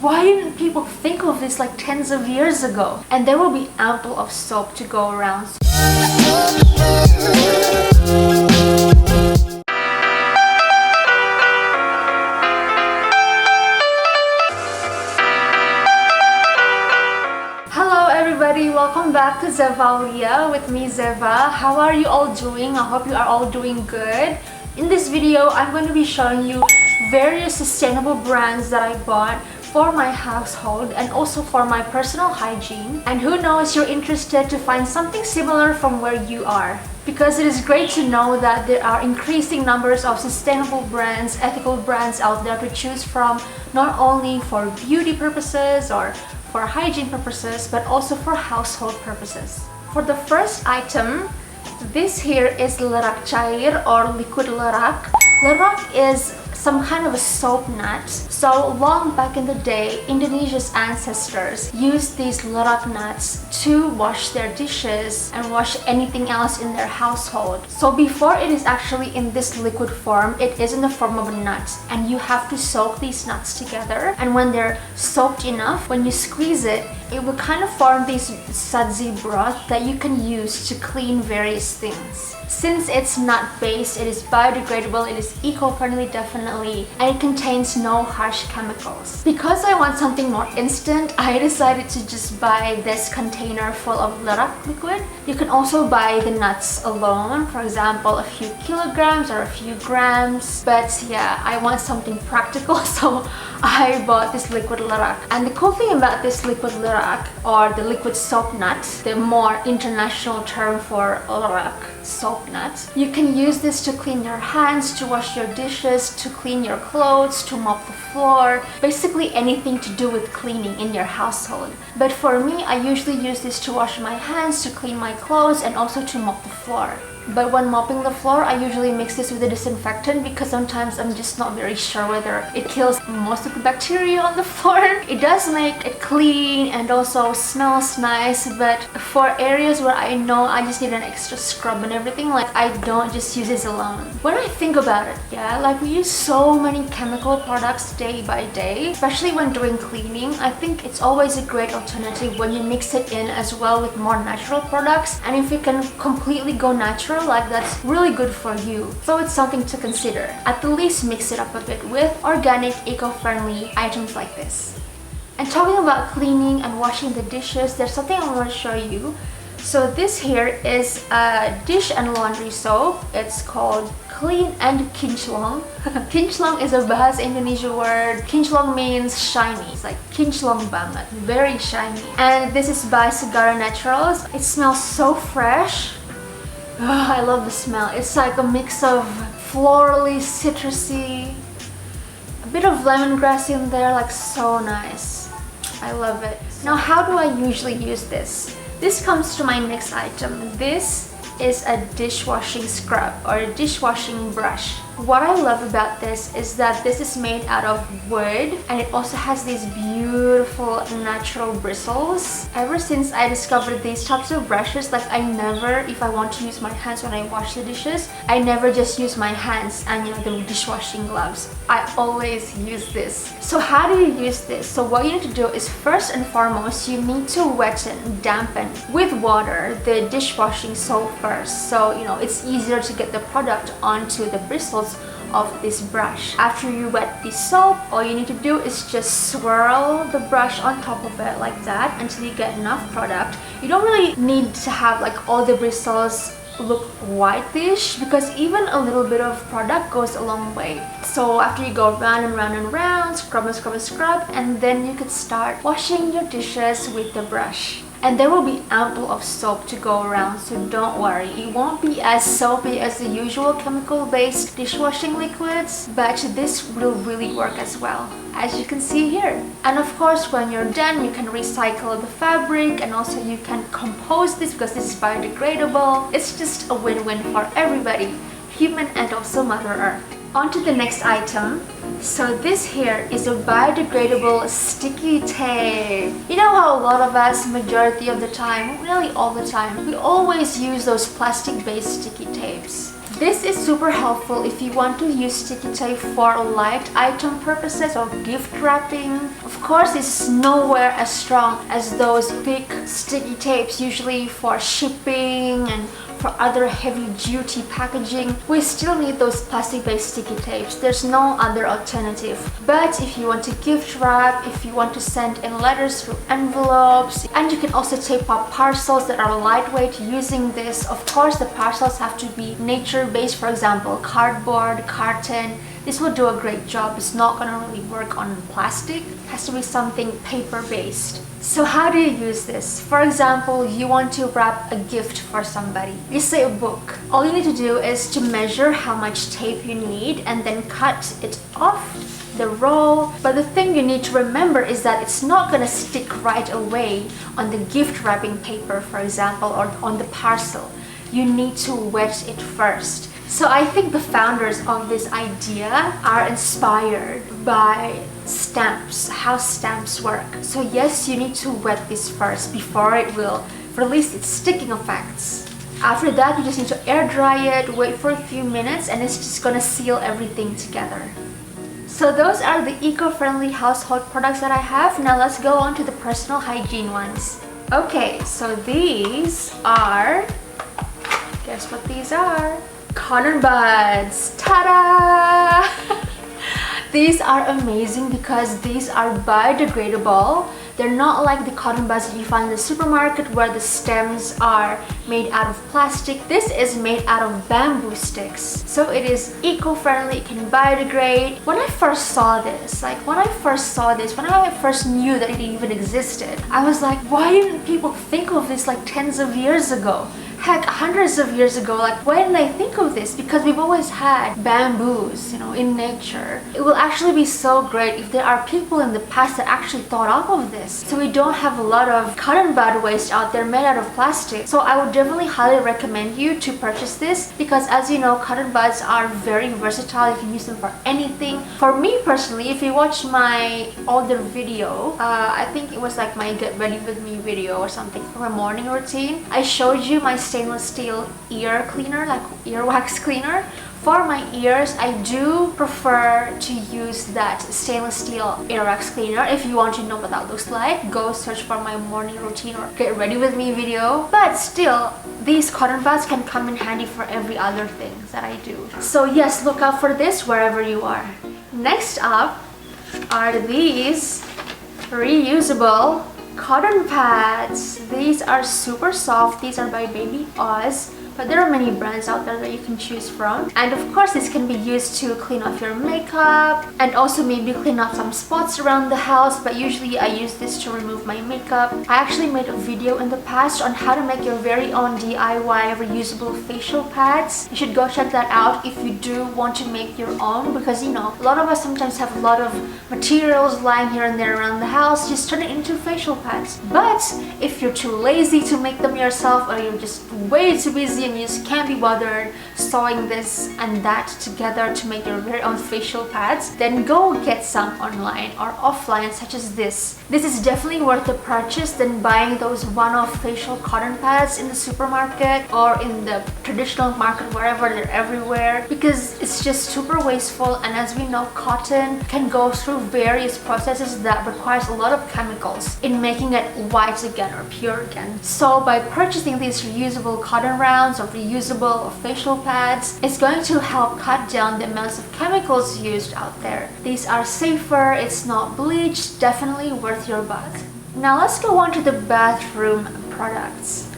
Why didn't people think of this like tens of years ago? And there will be ample of soap to go around. Welcome back to Zevaulia with me, Zeva. How are you all doing? I hope you are all doing good. In this video, I'm going to be showing you various sustainable brands that I bought for my household and also for my personal hygiene. And who knows, you're interested to find something similar from where you are. Because it is great to know that there are increasing numbers of sustainable brands, ethical brands out there to choose from, not only for beauty purposes or for hygiene purposes, but also for household purposes. For the first item, this here is lerak cair or liquid lerak. Lerak is some kind of a soap nut. So long back in the day, Indonesia's ancestors used these lerak nuts to wash their dishes and wash anything else in their household. So before it is actually in this liquid form, it is in the form of a nut, and you have to soak these nuts together. And when they're soaked enough, when you squeeze it, it will kind of form this sudsy broth that you can use to clean various things. Since it's nut-based, it is biodegradable, it is eco-friendly definitely, and it contains no harsh chemicals. Because I want something more instant, I decided to just buy this container full of lerak liquid. You can also buy the nuts alone, for example, a few kilograms or a few grams. But yeah, I want something practical, so I bought this liquid lerak. And the cool thing about this liquid lerak, or the liquid soap nut, the more international term for lerak soap nut, you can use this to clean your hands, to wash your dishes, to clean your clothes, to mop the floor, basically anything to do with cleaning in your household. But for me, I usually use this to wash my hands, to clean my clothes, and also to mop the floor. But when mopping the floor, I usually mix this with a disinfectant because sometimes I'm just not very sure whether it kills most of the bacteria on the floor. It does make it clean and also smells nice, but for areas where I know I just need an extra scrub and everything, like I don't just use this alone. When I think about it, yeah, like we use so many chemical products day by day, especially when doing cleaning. I think it's always a great alternative when you mix it in as well with more natural products, and if you can completely go natural, like that's really good for you. So it's something to consider. At the least mix it up a bit with organic, eco-friendly items like this. And talking about cleaning and washing the dishes, there's something I want to show you. So this here is a dish and laundry soap. It's called Clean and Kinchelon. Kinchelon is a Bahasa Indonesia word. Kinchelon means shiny. It's like kinchelon banget, very shiny. And this is by Segara Naturals. It smells so fresh. Oh, I love the smell. It's like a mix of florally, citrusy, a bit of lemongrass in there, like so nice. I love it. Now, how do I usually use this? This comes to my next item. This is a dishwashing scrub or a dishwashing brush. What I love about this is that this is made out of wood, and it also has these beautiful natural bristles. Ever since I discovered these types of brushes, like I never, if I want to use my hands when I wash the dishes, I never just use my hands and the dishwashing gloves. I always use this. So how do you use this? So what you need to do is, first and foremost, you need to wetten, dampen with water the dishwashing soap first. So it's easier to get the product onto the bristles of this brush. After you wet the soap, all you need to do is just swirl the brush on top of it like that until you get enough product. You don't really need to have like all the bristles look whitish, because even a little bit of product goes a long way. So after you go round and round and round, scrub and scrub and scrub, and then you could start washing your dishes with the brush. And there will be ample of soap to go around, so don't worry. It won't be as soapy as the usual chemical-based dishwashing liquids, but this will really work as well, as you can see here. And of course, when you're done, you can recycle the fabric, and also you can compose this because this is biodegradable. It's just a win-win for everybody, human and also Mother Earth. On to the next item. So this here is a biodegradable sticky tape. You know how a lot of us, majority of the time, really all the time, we always use those plastic-based sticky tapes. This is super helpful if you want to use sticky tape for light item purposes or gift wrapping. Of course, it's nowhere as strong as those thick sticky tapes usually for shipping and for other heavy-duty packaging. We still need those plastic-based sticky tapes. There's no other alternative. But if you want to gift wrap, if you want to send in letters through envelopes, and you can also tape up parcels that are lightweight using this. Of course, the parcels have to be nature-based, for example, cardboard, carton. This will do a great job. It's not going to really work on plastic. It has to be something paper-based. So how do you use this? For example, you want to wrap a gift for somebody. You say a book. All you need to do is to measure how much tape you need and then cut it off the roll. But the thing you need to remember is that it's not going to stick right away on the gift wrapping paper, for example, or on the parcel. You need to wet it first. So I think the founders of this idea are inspired by stamps, how stamps work. So yes, you need to wet this first before it will release its sticking effects. After that, you just need to air dry it, wait for a few minutes, and it's just gonna seal everything together. So those are the eco-friendly household products that I have. Now let's go on to the personal hygiene ones. Okay, so these are, guess what these are? Cotton buds! Ta-da! These are amazing because these are biodegradable. They're not like the cotton buds that you find in the supermarket where the stems are made out of plastic. This is made out of bamboo sticks. So it is eco-friendly, it can biodegrade. When I first saw this, when I first knew that it even existed, I was like, why didn't people think of this like tens of years ago? Heck, hundreds of years ago, why didn't I think of this? Because we've always had bamboos, in nature. It will actually be so great if there are people in the past that actually thought up of this. So we don't have a lot of cotton bud waste out there made out of plastic. So I would definitely highly recommend you to purchase this because, as you know, cotton buds are very versatile. You can use them for anything. For me personally, if you watch my older video, I think it was like my get ready with me video or something for my morning routine, I showed you my stainless steel ear cleaner, like earwax cleaner. For my ears, I do prefer to use that stainless steel earwax cleaner. If you want to know what that looks like, go search for my morning routine or get ready with me video. But still, these cotton buds can come in handy for every other thing that I do. So yes, look out for this wherever you are. Next up are these reusable cotton pads. These are super soft. These are by Baby Oz. But there are many brands out there that you can choose from. And of course, this can be used to clean off your makeup and also maybe clean out some spots around the house. But usually I use this to remove my makeup. I actually made a video in the past on how to make your very own DIY reusable facial pads. You should go check that out if you do want to make your own, because a lot of us sometimes have a lot of materials lying here and there around the house. Just turn it into facial pads. But if you're too lazy to make them yourself, or you're just way too busy and you just can't be bothered sewing this and that together to make your very own facial pads, then go get some online or offline, such as this. This is definitely worth the purchase than buying those one-off facial cotton pads in the supermarket or in the traditional market, wherever. They're everywhere, because it's just super wasteful. And as we know, cotton can go through various processes that requires a lot of chemicals in making it white again or pure again. So by purchasing these reusable cotton rounds or reusable or facial pads, it's going to help cut down the amounts of chemicals used out there. These are safer, it's not bleached, definitely worth your buck. Now let's go on to the bathroom products.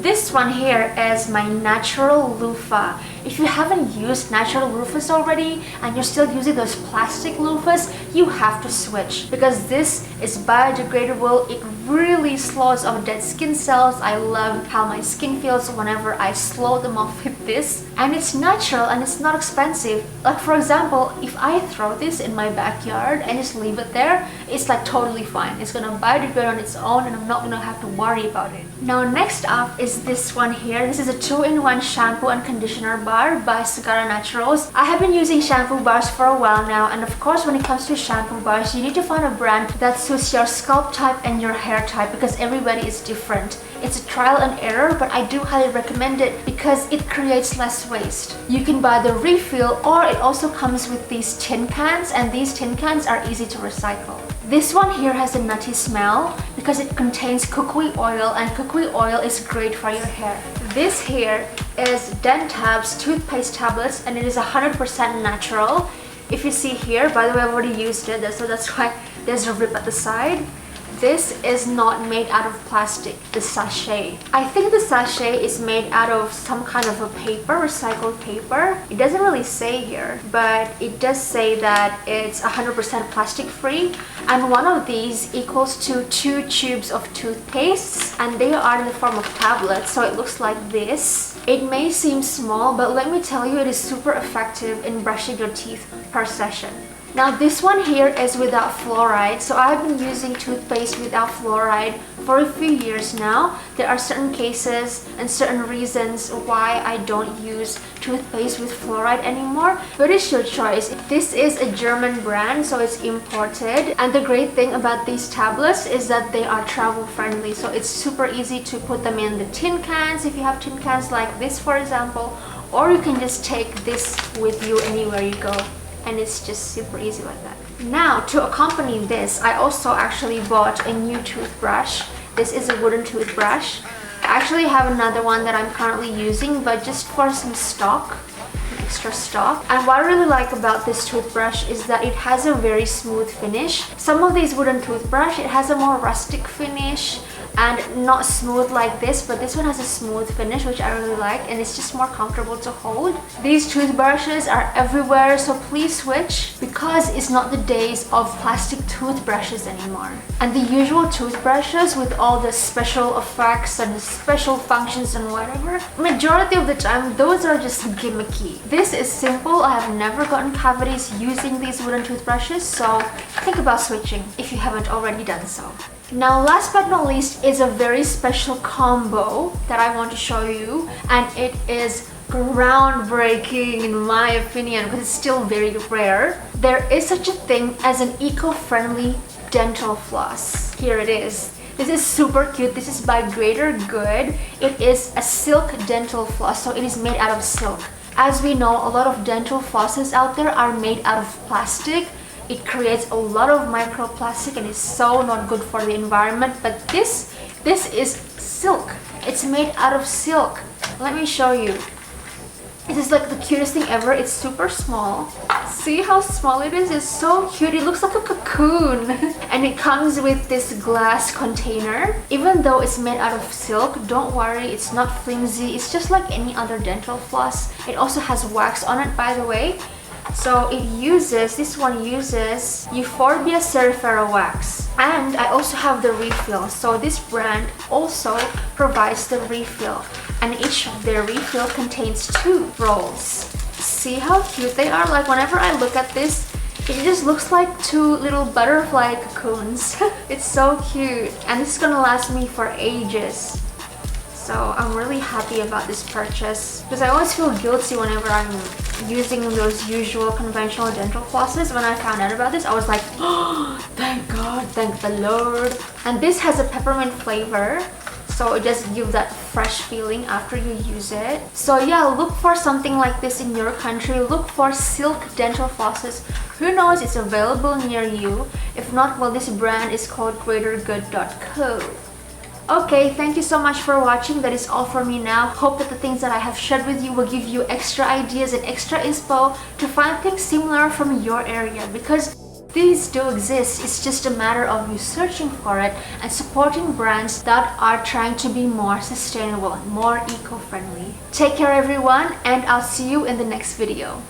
This one here is my natural loofah. If you haven't used natural loofahs already and you're still using those plastic loofahs, you have to switch, because this is biodegradable. It really slows off dead skin cells. I love how my skin feels whenever I slow them off with this. And it's natural and it's not expensive. Like for example, if I throw this in my backyard and just leave it there, it's like totally fine. It's gonna biodegrade on its own and I'm not gonna have to worry about it. Now next up is this one here. This is a 2-in-1 shampoo and conditioner bar by Sagara Naturals. I have been using shampoo bars for a while now, and of course when it comes to shampoo bars, you need to find a brand that suits your scalp type and your hair type, because everybody is different. It's a trial and error, but I do highly recommend it because it creates less waste. You can buy the refill, or it also comes with these tin cans, and these tin cans are easy to recycle. This one here has a nutty smell because it contains cocoa oil, and cocoa oil is great for your hair. This here is Dentab's toothpaste tablets, and it is 100% natural. If you see here, by the way, I've already used it, so that's why there's a rip at the side. This is not made out of plastic, the sachet. I think the sachet is made out of some kind of a paper, recycled paper. It doesn't really say here, but it does say that it's 100% plastic free. And one of these equals to 2 tubes of toothpaste, and they are in the form of tablets, so it looks like this. It may seem small, but let me tell you, it is super effective in brushing your teeth per session. Now this one here is without fluoride, so I've been using toothpaste without fluoride for a few years now. There are certain cases and certain reasons why I don't use toothpaste with fluoride anymore, but it's your choice. This is a German brand, so it's imported, and the great thing about these tablets is that they are travel friendly, so it's super easy to put them in the tin cans if you have tin cans like this, for example, or you can just take this with you anywhere you go. And it's just super easy like that. Now, to accompany this, I also actually bought a new toothbrush. This is a wooden toothbrush. I actually have another one that I'm currently using, but just for some stock, extra stock. And what I really like about this toothbrush is that it has a very smooth finish. Some of these wooden toothbrush, it has a more rustic finish and not smooth like this, but this one has a smooth finish, which I really like, and it's just more comfortable to hold. These toothbrushes are everywhere, so please switch, because it's not the days of plastic toothbrushes anymore. And the usual toothbrushes with all the special effects and special functions and whatever, majority of the time those are just gimmicky. This is simple. I have never gotten cavities using these wooden toothbrushes, so think about switching if you haven't already done so. Now, last but not least is a very special combo that I want to show you, and it is groundbreaking in my opinion because it's still very rare. There is such a thing as an eco-friendly dental floss. Here it is. This is super cute. This is by Greater Good. It is a silk dental floss, so it is made out of silk. As we know, a lot of dental flosses out there are made out of plastic. It creates a lot of microplastic and is so not good for the environment. But this is silk. It's made out of silk. Let me show you. This is like the cutest thing ever. It's super small. See how small it is? It's so cute. It looks like a cocoon. And it comes with this glass container. Even though it's made out of silk, don't worry, it's not flimsy. It's just like any other dental floss. It also has wax on it, by the way. So this one uses Euphorbia cerifera wax, and I also have the refill. So this brand also provides the refill, and each of their refill contains 2 rolls. See how cute they are? Like, whenever I look at this, it just looks like 2 little butterfly cocoons. It's so cute, and this is gonna last me for ages. So I'm really happy about this purchase because I always feel guilty whenever I'm using those usual conventional dental flosses. When I found out about this, I was like, oh, thank God, thank the Lord. And this has a peppermint flavor, so it does give that fresh feeling after you use it. So yeah, look for something like this in your country. Look for silk dental flosses. Who knows, it's available near you. If not, well, this brand is called greatergood.co. Okay, thank you so much for watching. That is all for me now. Hope that the things that I have shared with you will give you extra ideas and extra inspo to find things similar from your area, because these do exist. It's just a matter of you searching for it and supporting brands that are trying to be more sustainable and more eco-friendly. Take care everyone, and I'll see you in the next video.